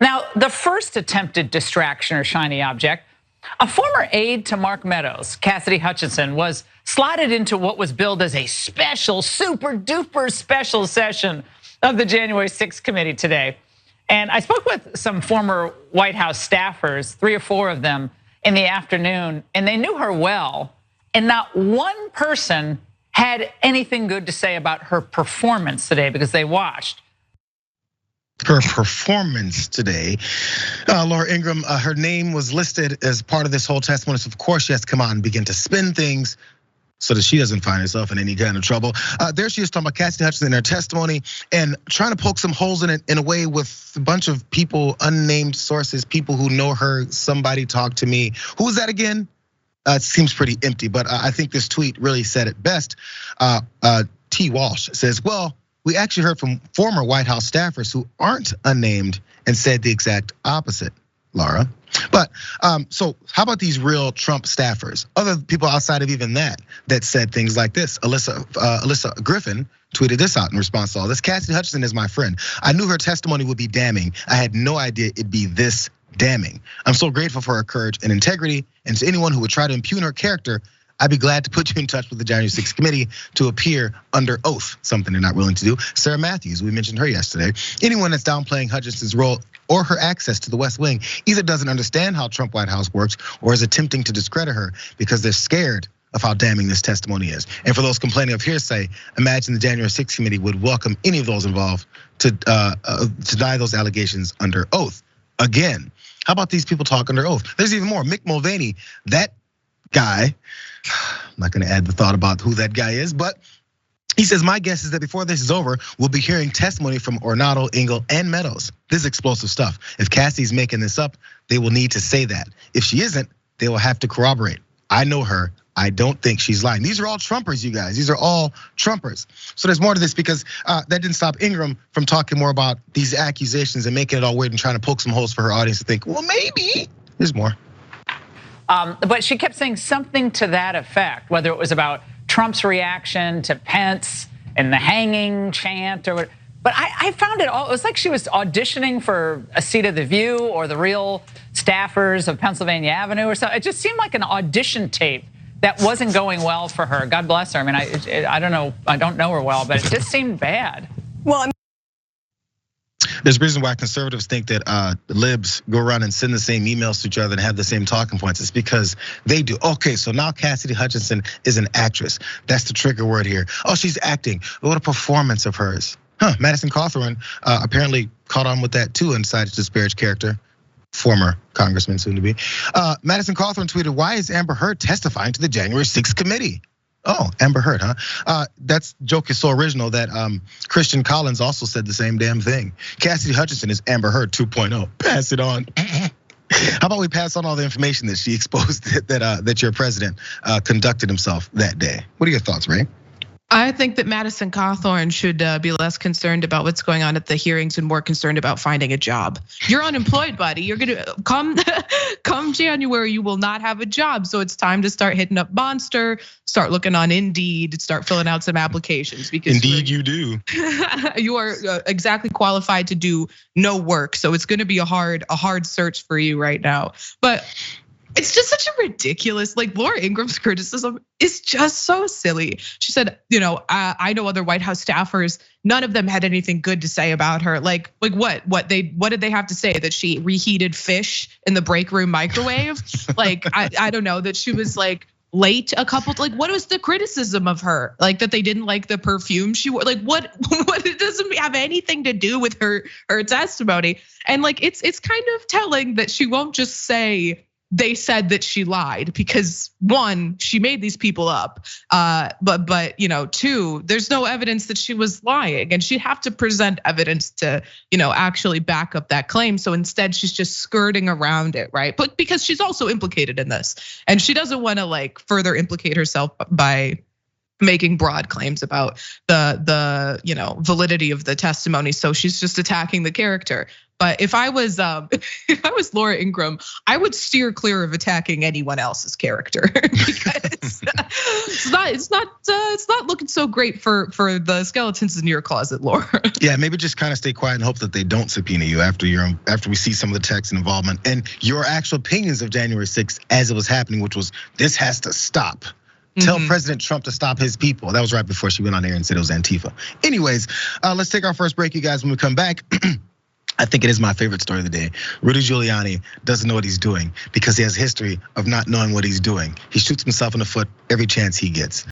Now, the first attempted distraction or shiny object, a former aide to Mark Meadows, Cassidy Hutchinson, was slotted into what was billed as a special, super duper special session of the January 6th committee today. And I spoke with some former White House staffers, 3 or 4 of them, in the afternoon, and they knew her well. And not one person had anything good to say about her performance today because they watched. Her performance today. Laura Ingraham, her name was listed as part of this whole testimony. So of course she has to come out and begin to spin things so that she doesn't find herself in any kind of trouble. There she is talking about Cassidy Hutchinson in her testimony and trying to poke some holes in it in a way with a bunch of people, unnamed sources, people who know her. Somebody talked to me. Who was that again? It seems pretty empty, but I think this tweet really said it best. T. Walsh says, well, we actually heard from former White House staffers who aren't unnamed and said the exact opposite, Laura. But so how about these real Trump staffers? Other people outside of even that said things like this. Alyssa Griffin tweeted this out in response to all this. Cassidy Hutchinson is my friend. I knew her testimony would be damning. I had no idea it'd be this damning. I'm so grateful for her courage and integrity, and to anyone who would try to impugn her character, I'd be glad to put you in touch with the January 6th committee to appear under oath, something they're not willing to do. Sarah Matthews, we mentioned her yesterday. Anyone that's downplaying Hutchinson's role or her access to the West Wing either doesn't understand how Trump White House works or is attempting to discredit her because they're scared of how damning this testimony is. And for those complaining of hearsay, imagine the January 6th committee would welcome any of those involved to deny those allegations under oath. Again, how about these people talk under oath? There's even more. Mick Mulvaney, that guy, I'm not gonna add the thought about who that guy is, but he says, my guess is that before this is over, we'll be hearing testimony from Ornato, Engel, and Meadows. This is explosive stuff. If Cassie's making this up, they will need to say that. If she isn't, they will have to corroborate. I know her. I don't think she's lying. These are all Trumpers, you guys. These are all Trumpers. So there's more to this because that didn't stop Ingraham from talking more about these accusations and making it all weird and trying to poke some holes for her audience to think, well, maybe there's more. But she kept saying something to that effect, whether it was about Trump's reaction to Pence and the hanging chant or what. But I found it all, it was like she was auditioning for a seat of The View or the real staffers of Pennsylvania Avenue or something. It just seemed like an audition tape that wasn't going well for her. God bless her. I mean, I don't know, I don't know her well, but it just seemed bad. Well, there's a reason why conservatives think that libs go around and send the same emails to each other and have the same talking points. It's because they do. Okay, so now Cassidy Hutchinson is an actress. That's the trigger word here. Oh, she's acting. What a performance of hers. Madison Cawthorn apparently caught on with that too and decided to disparage character. Former congressman soon to be. Madison Cawthorn tweeted, why is Amber Heard testifying to the January 6th committee? Oh, Amber Heard, huh? That joke is so original that Christian Collins also said the same damn thing. Cassidy Hutchinson is Amber Heard 2.0. Pass it on. How about we pass on all the information that she exposed that your president conducted himself that day? What are your thoughts, Ray? I think that Madison Cawthorn should be less concerned about what's going on at the hearings and more concerned about finding a job. You're unemployed, buddy. You're gonna come January, you will not have a job. So it's time to start hitting up Monster, start looking on Indeed, start filling out some applications because Indeed you do. You are exactly qualified to do no work. So it's gonna be a hard search for you right now. But it's just such a ridiculous, like Laura Ingraham's criticism is just so silly. She said, I know other White House staffers, none of them had anything good to say about her. Like what? What did they have to say? That she reheated fish in the break room microwave? Like, I don't know, that she was like late a couple, like what was the criticism of her? Like that they didn't like the perfume she wore, like what it doesn't have anything to do with her testimony. And like, it's kind of telling that she won't just say, they said that she lied because one, she made these people up. But two, there's no evidence that she was lying, and she'd have to present evidence to, actually back up that claim. So instead, she's just skirting around it, right? But because she's also implicated in this, and she doesn't want to like further implicate herself by making broad claims about the validity of the testimony. So she's just attacking the character. But if I was Laura Ingraham, I would steer clear of attacking anyone else's character because it's not looking so great for the skeletons in your closet, Laura. Yeah, maybe just kind of stay quiet and hope that they don't subpoena you after we see some of the text and involvement and your actual opinions of January 6th as it was happening, which was this has to stop. Tell President Trump to stop his people. That was right before she went on air and said it was Antifa. Anyways, let's take our first break, you guys. When we come back, I think it is my favorite story of the day. Rudy Giuliani doesn't know what he's doing because he has a history of not knowing what he's doing. He shoots himself in the foot every chance he gets.